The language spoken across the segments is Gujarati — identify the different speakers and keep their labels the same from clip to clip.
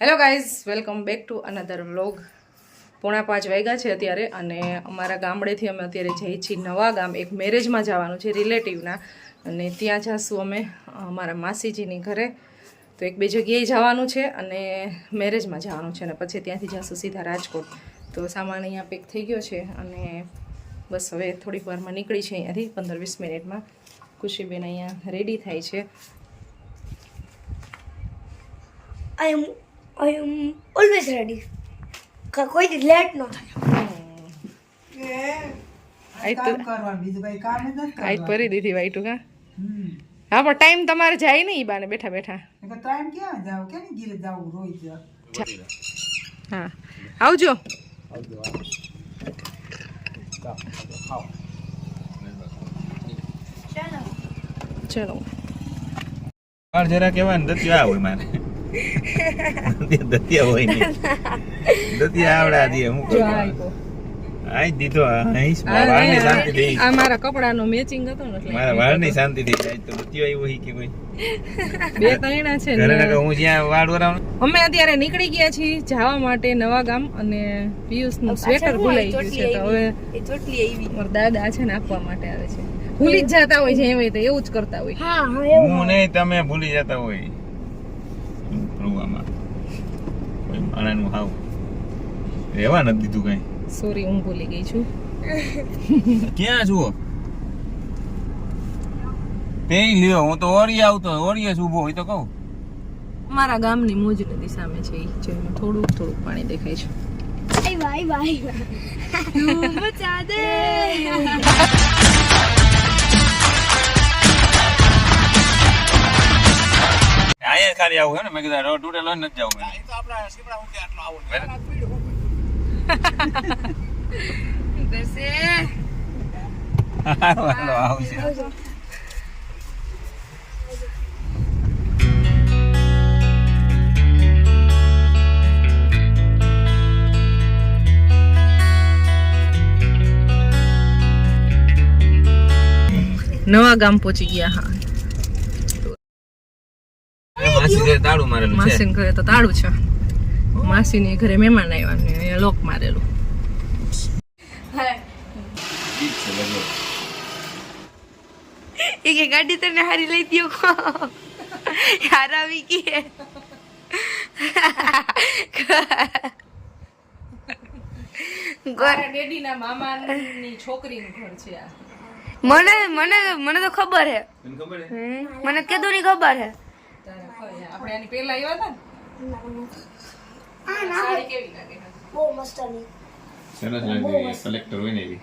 Speaker 1: Hello guys, welcome back to another vlog. 4:30 વાગ્યા છે અત્યારે અને અમારા ગામડેથી અમે અત્યારે જઈએ છીએ નવા ગામ. એક મેરેજમાં જવાનું છે રિલેટિવના, અને ત્યાં જઈશું અમે અમારા માસીજીની ઘરે. તો એક બે જગ્યાએ જવાનું છે અને મેરેજમાં જવાનું છે, અને પછી ત્યાંથી જઈશું સીધા રાજકોટ. તો સામાન અહીંયા પેક થઈ ગયો છે અને બસ હવે થોડીક વારમાં નીકળી છે અહીંયાથી, 15-20 મિનિટમાં. ખુશીબેન અહીંયા રેડી થાય છે.
Speaker 2: I am always ready. કોઈ દી લેટ ન થાય.
Speaker 1: આઈ ભરી દીધી વાઈટું કા. હા, પણ ટાઈમ તમારે જાય નહીં બાને બેઠા બેઠા.
Speaker 3: ટાઈમ ક્યાં જાવ કે ને ગીરે જાવું રોજ.
Speaker 1: હા, આવજો. ચલો
Speaker 4: જરા કેવા ને દતિયા હોય મારે દતિયા હોય ને દતિયા આવડા દે હું આઈ દીધો વાળની શાંતિ દે.
Speaker 1: આ મારા કપડાનો મેચિંગ હતો ને એટલે
Speaker 4: મારા વાળની શાંતિ દે. તો દતિયા આવ્યો કે કોઈ
Speaker 1: બે તૈણા છે
Speaker 4: ઘરે
Speaker 1: ને.
Speaker 4: હું જ્યાં વાળ વરાવું
Speaker 1: અમે અત્યારે નીકળી ગયા છીએ જવા માટે નવા ગામ, અને પિયુષનું સ્વેટર ભૂલાઈ ગયું છે. તો હવે
Speaker 2: એ ચોટલી આવી.
Speaker 1: મારા દાદા છે ને આપવા માટે આવે છે. ભૂલી જ જતા હોય છે, એમ તો એવું જ કરતા હોય.
Speaker 2: હા હા એવું.
Speaker 4: હું નહીં તમે ભૂલી જતા હોય રૂવામાં કોઈ માણાનું હાવ રહેવા નથી દીધું કઈ.
Speaker 1: સોરી, હું ભૂલી ગઈ છું.
Speaker 4: ક્યાં જુઓ તે લ્યો, હું તો ઓરિયે આવતો ઓરિયે જ ઊભો હોય તો કહું.
Speaker 1: મારા ગામની મોજ નદી સામે છે, ઈ જેમાં થોડુંક થોડુંક પાણી દેખાય છે.
Speaker 2: ભાઈ તું બચા દે.
Speaker 4: અહીંયા ખાલી આવું હે ને, મેં કીધું રોડ તૂટેલો નથી જવું. હાલો આવશે.
Speaker 1: નવા ગામ પહોંચી ગયા. હા,
Speaker 4: માસી ઘરે તાળું મારેલું છે.
Speaker 1: માસીને ઘરે તો તાળું છે. માસીની ઘરે મહેમાન આવ્યા ને અહીંયા લોક મારેલું.
Speaker 2: એ કે ગાડી તને હારી લઈ દ્યો. યાર આવી ગઈ.
Speaker 1: ડેડીના મામાની છોકરીનું ઘર છે આ.
Speaker 2: મને મને મને તો ખબર હે.
Speaker 4: તને ખબર હે?
Speaker 2: મને કીધું ની ખબર હે.
Speaker 1: આપણે આની પહેલા આવ્યા હતા ને. સાડી કેવી લાગે?
Speaker 2: બહુ મસ્ત ની.
Speaker 4: સરસ લાગે. કલેક્ટર હોય ને એવી.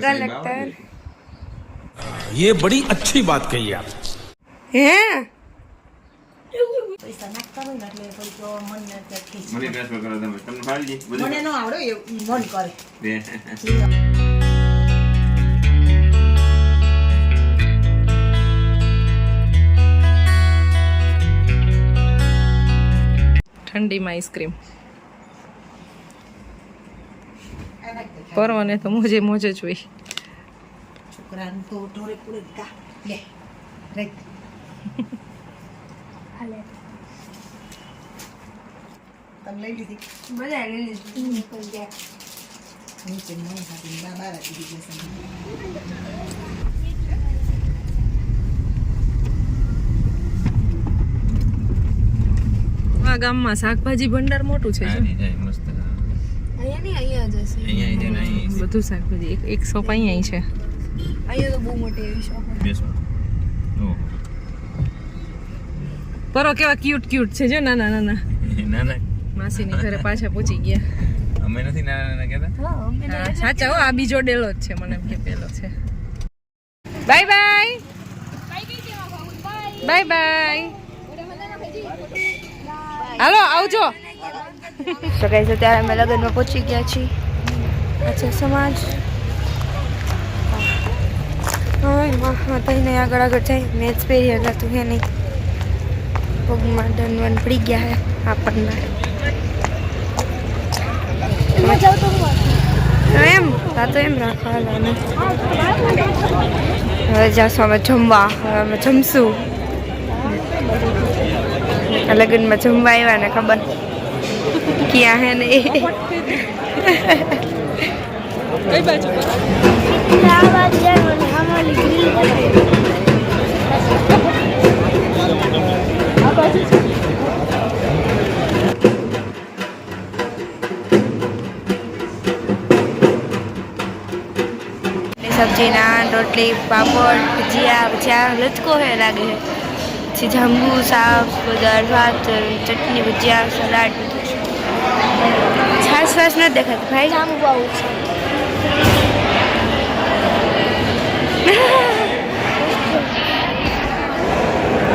Speaker 2: કલેક્ટર.
Speaker 5: ये बड़ी अच्छी बात कही आप.
Speaker 2: હે
Speaker 4: મને ટ્રાન્સફર કરો તમે. તમને ફાવી ગઈ બધું?
Speaker 3: મને ન આવડે એવું મન કરે.
Speaker 4: બે.
Speaker 1: ઠંડીમાં આઈસ્ક્રીમ. પરવાને તો મોજે મોજે જ હોય.
Speaker 3: છોકરાને તો ઢોરે પૂરે કા લે રાઈટ.
Speaker 2: હાલે
Speaker 3: તમે લઈ લીધી
Speaker 2: બધા લઈ લીધું.
Speaker 3: નીચે મન ખાતી બાબા રાખી દીધી.
Speaker 1: આ ગામમાં શાકભાજી ભંડાર મોટું છે.
Speaker 4: સારી જાય મસ્ત.
Speaker 2: અહીંયા નહીં, અહીંયા જ હશે.
Speaker 4: અહીંયા છે ને અહીં
Speaker 1: બધું શાકભાજી એક શોપ અહીંયા છે.
Speaker 2: અહીંયા તો બહુ મોટી એવી શોપ.
Speaker 4: બેસો. ઓહો.
Speaker 1: પરો કેવા ક્યુટ ક્યુટ છે જો, નાના નાના.
Speaker 4: ના ના
Speaker 1: માસીની ઘરે પાછા પહોંચી ગયા.
Speaker 4: અમે નથી નાના નાના કહેતા.
Speaker 2: હા અમે
Speaker 1: હા, સાચા હો, આ બીજો ડેલો જ છે. મને એમ કે પેલો છે. Bye bye bye bye. હાલો આવજો.
Speaker 2: તો ગાઈસ અત્યારે અમે લગ્નમાં પહોંચી ગયા છીએ. અચ્છા સમાજ હા તઈને આગળ આગળ જાય. મેચ પહેરી હગાતું હે નહીં. પગમાં દંડવન પડી ગયા હે આપણને. એમ આ તો એમ રાખવાનું. હવે જાશું અમે જમવા. હવે અમે જમશું. આ લગ્નમાં જમવા આવ્યા ને ખબર ક્યાં હે ને
Speaker 1: કઈ બાજુ
Speaker 2: सब्जी नान रोटली पापड़ भुजिया भुजिया लचको है लागे है પછી જાંબુ શાક દાળ ભાત ચટણી ભુजिया સલાડ છાશ વાસ નથી દેખાતી ભાઈ જાંબુ બહુ છે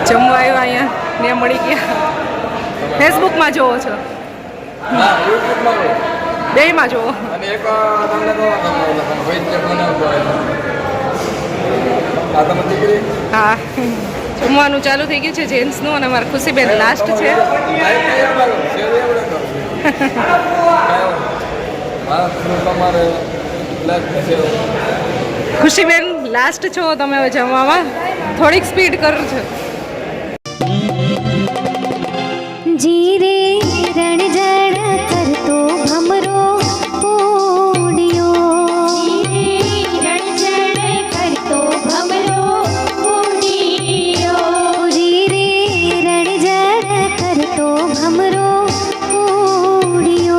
Speaker 1: જમવા આવ્યા અહીંયા ને મળી ગયા ફેસબુકમાં જોવો છો બેયમાં જોવો હા જમવાનું ચાલુ થઈ ગયું છે જેન્ટ્સનું અને અમારા ખુશીબેન લાસ્ટ છે ખુશીબેન લાસ્ટ છો તમે હવે જમવામાં થોડીક સ્પીડ કરો છો
Speaker 6: जीरे रण जड़ कर तो भमरो पूडियो जीरे रण जड़ कर तो भमरो पूडियो जीरे रण जड़ कर तो भमरो पूडियो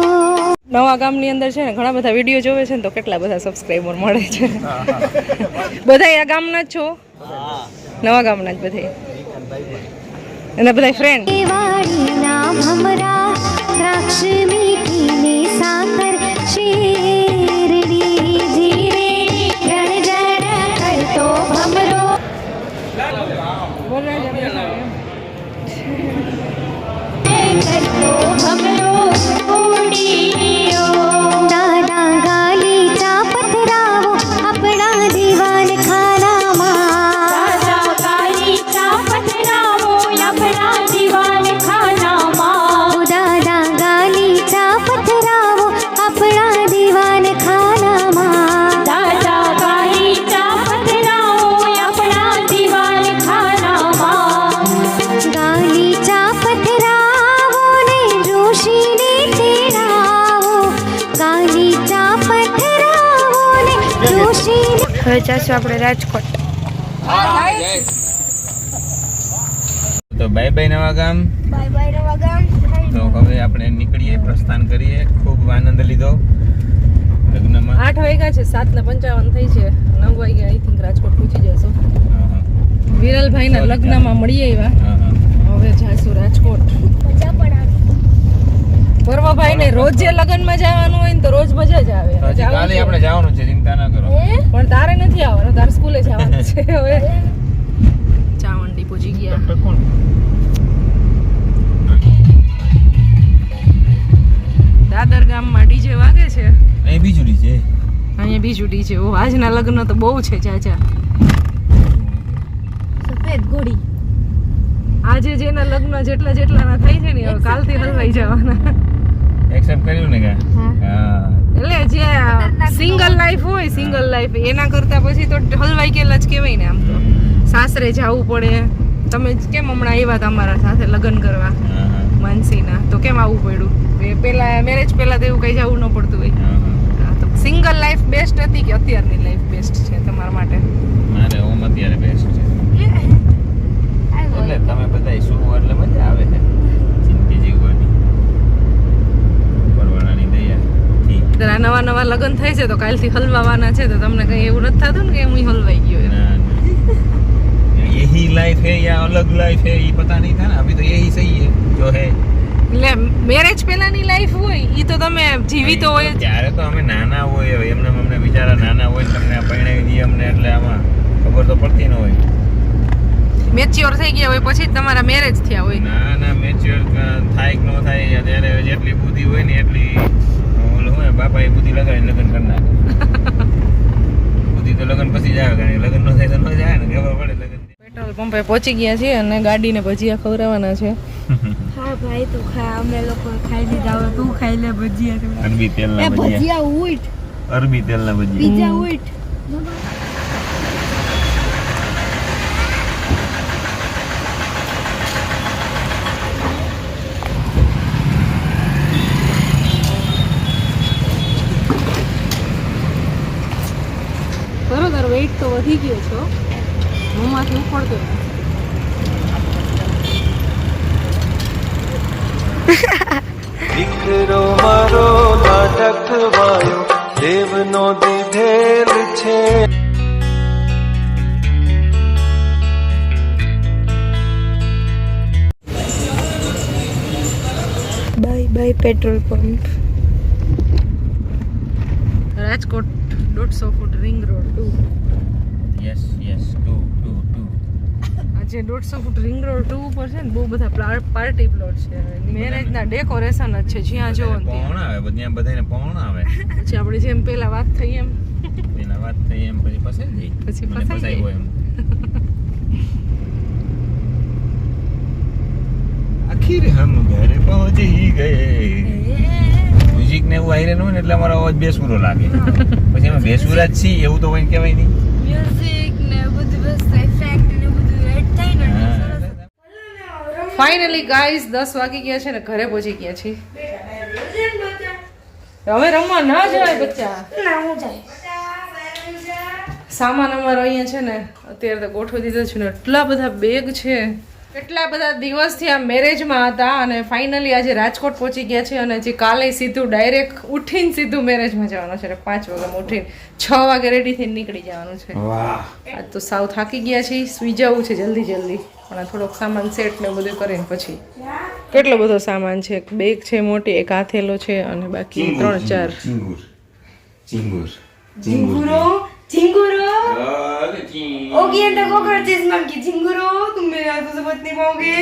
Speaker 1: નવા ગામની અંદર છે ને ઘણા બધા વિડીયો જોવે છે ને તો કેટલા બધા સબસ્ક્રાઈબર મળે છે બધા આ ગામના જ છો નવા ગામના જ બધા એના બધા ફ્રેન્ડ
Speaker 6: वाड़ी ना भमरा द्राक्ष मीठी ने साकर शेरड़ी जीरे रण जड़ कर तो भमरो कर तो भमरो पूडियो दादा गाली चा पथरावो अपना दीवान खाना मां दादा गाली चा पथरावो अपना दीवान खाना मां दादा गाली चा पथरावो अपना दीवान खाना मां दादा गाली चा पथरावो अपना दीवान खाना मां गाली चा पथरावो ने जोशी ने तेरावो गाली चा पथरावो ने जोशी
Speaker 2: હવે જશું આપણે રાજકોટ
Speaker 4: તો બાય બાય નવા ગામ
Speaker 2: બાય બાય નવા ગામ
Speaker 4: તો હવે આપણે નીકળીએ પ્રસ્થાન કરીએ ખૂબ આનંદ લીધો લગ્નમાં
Speaker 1: 8 વાગ્યા છે 7:55 થઈ છે 9 વાગ્યા આઈ થિંક રાજકોટ પહોંચી જશો વિરલભાઈના લગ્નમાં મળી આવ્યા હવે જાશું રાજકોટ પરવાભાઈ ને રોજ જે લગ્નમાં જવાનું હોય ને તો રોજ મજા જ આવે
Speaker 4: હજી કાલે આપણે જવાનું છે ચિંતા ના કરો
Speaker 1: પણ તારે નથી આવવાનું તારે સ્કૂલે જવાનું છે હવે ચાવંડી પહોંચી ગયા દાદર ગામમાં ડીજે વાગે છે
Speaker 4: અહીં બીજું છે
Speaker 1: અહીંયા બીજું ડીજે ઓ આજના લગ્ન તો બહુ છે ચાચા
Speaker 2: સફેદ ઘોડી
Speaker 1: આજે જેના લગ્ન જેટલા જેટલાના થાય છે ને હવે કાલથી હલવાઈ જવાના
Speaker 4: એક્સેપ્ટ કર્યું ને કે હા
Speaker 1: એટલે જે સિંગલ લાઈફ હોય સિંગલ લાઈફ એના કરતા પછી તો હલવાઈ ગયેલા જ કહેવાય ને આમ તો સાસરે જવું પડે તમે કેમ હમણાં આવ્યા તમારા સાથે લગ્ન કરવા માનસીના તો કેમ આવવું પડ્યું પેલા મેરેજ પહેલા તો એવું કઈ જવું ન પડતું હોય તો સિંગલ લાઈફ બેસ્ટ હતી કે અત્યારની લાઈફ બેસ્ટ છે તમારા માટે
Speaker 4: મારે ઓમ અત્યારે બેસ્ટ છે એટલે તમે બધા શું એટલે મજા આવે છે જિંદગી જીવવાની પરવાળાની દયા
Speaker 1: નવા નવા લગ્ન થાય છે તો કાલથી હલવાવાના છે તો તમને કઈ એવું નથી થતું ને કે હું હલવાઈ ગયો
Speaker 4: यही लाइफ है या अलग लाइफ है ये पता नहीं था ना अभी तो यही सही है जो है
Speaker 1: એટલે મેરેજ પહેલાની લાઈફ હોય ઈ તો તમે જીવિત હોય
Speaker 4: ત્યારે તો અમે નાના હોય એમને અમને બિચારા નાના હોય તમને પરણાવી દઈએ અમને એટલે આમાં ખબર તો પડતી ન હોય
Speaker 1: મેચ્યોર થઈ ગયા હોય પછી જ તમારા મેરેજ થયા હોય
Speaker 4: ના ના મેચ્યોર થાય કે ન થાય ત્યારે જેટલી બુદ્ધિ હોય ને એટલી ઓલું હોય બાપા એ બુદ્ધિ લગાવીને લગ્ન કરી નાખે બુદ્ધિ તો લગ્ન પછી જ આવે કારણ કે લગ્ન ન થાય તો ન જાય ને ખબર પડે લગ્ન
Speaker 1: પેટ્રોલ પંપે પહોંચી ગયા છીએ અને ગાડીને ભજીયા ખવડાવવાના છે
Speaker 2: હા ભાઈ તું ખા અમે લોકો ખાઈ લીધા હવે તું ખાઈ લે ભજીયા
Speaker 4: અરબી તેલના ભજીયા
Speaker 2: ભજીયા ઉઈટ
Speaker 4: અરબી તેલના ભજીયા
Speaker 2: પીઝા ઉઈટ
Speaker 1: વધી ગયો છો મોંમાંથી ઉપડતો નથી.
Speaker 7: દીકરો મારો નાટક વાયો દેવનો દીધેલ છે.
Speaker 2: Bye by petrol pump.
Speaker 1: Rajkot 150 foot ring road 2.
Speaker 4: Yes yes two
Speaker 1: આજે 150 ફૂટ રિંગ રોડ 2 ઉપર છે ને બહુ બધા પાર્ટી પ્લોટ છે મેરેજના ડેકોરેશન જ છે જ્યાં જોવો ને ત્યાં.
Speaker 4: કોણ આવે બધાને કોણ આવે
Speaker 1: પછી આપણે જેમ પેલા વાત થઈ એમ
Speaker 4: એના વાત થઈ એમ પછી ફસાઈ જાય
Speaker 1: પછી
Speaker 4: મને
Speaker 1: ફસાઈ
Speaker 4: ફસાઈ ગયો એમ આખિર હમ ઘરે પહોંચી ગયે. મ્યુઝિક ને એવું આયરન હોય ને એટલે અમારો અવાજ બેસુરો લાગે પછી એમાં બેસુરા જ છીએ એવું તો કોઈ કહેવાય નહીં.
Speaker 2: મ્યુઝિક ને બધું બસ ઇફેક્ટ ને બધું એડ થાય ને એટલે સરસ.
Speaker 1: ફાઇનલી ગાઈઝ 10 વાગી ગયા છે ને ઘરે પહોંચી ગયા છીએ. હવે રમવા ના જવાય બચ્ચા. સામાન અમારો અહીંયા છે ને અત્યારે તો ગોઠવી દીધો છે ને એટલા બધા બેગ છે. એટલા બધા દિવસથી આ મેરેજમાં હતા અને ફાઇનલી આજે રાજકોટ પહોંચી ગયા છે અને જે કાલે સીધું ડાયરેક્ટ ઉઠીને સીધું મેરેજમાં જવાનું છે. 5 વાગે ઉઠીને 6 વાગે રેડી થઈને નીકળી જવાનું છે. આજ તો સાવ થાકી ગયા છીએ, સુઈ જવું છે જલ્દી પણ આ થોડોક સામાન સેટ ને બધું કરીને પછી. કેટલો બધો સામાન છે. એક બેગ છે મોટી, એક હાથેલો છે અને બાકી 3-4
Speaker 2: झिंगुरो झिंगुरो ओ गया तो को करते इस मन की झिंगुरो तुम मेरे हाथों से बच नहीं पाओगे.